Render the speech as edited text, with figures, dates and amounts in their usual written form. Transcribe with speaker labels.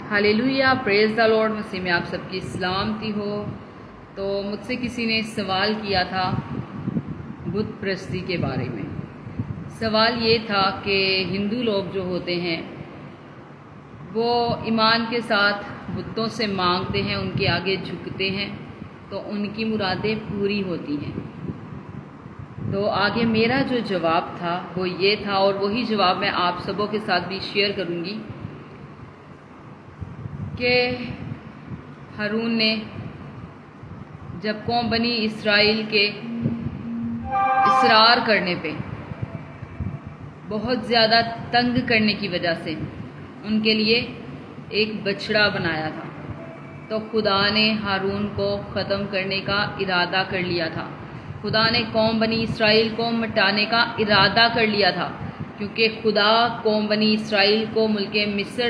Speaker 1: Hallelujah, praise the Lord. मसीह में आप सबकी सलामती हो। तो मुझसे किसी ने सवाल किया था बुत परस्ती के बारे में। सवाल ये था कि हिंदू लोग जो होते हैं वो ईमान के साथ बुतों से मांगते हैं, उनके आगे झुकते हैं तो उनकी मुरादें पूरी होती हैं। तो आगे मेरा जो जवाब था वो ये था, और वही जवाब मैं आप सबों के साथ भी शेयर करूँगी कि हारून ने जब कौम बनी इसराइल के इसरार करने पे, बहुत ज़्यादा तंग करने की वजह से उनके लिए एक बछड़ा बनाया था, तो खुदा ने हारून को ख़त्म करने का इरादा कर लिया था। खुदा ने कौम बनी इसराइल को मिटाने का इरादा कर लिया था, क्योंकि खुदा कौम बनी इसराइल को मुल्के मिस्र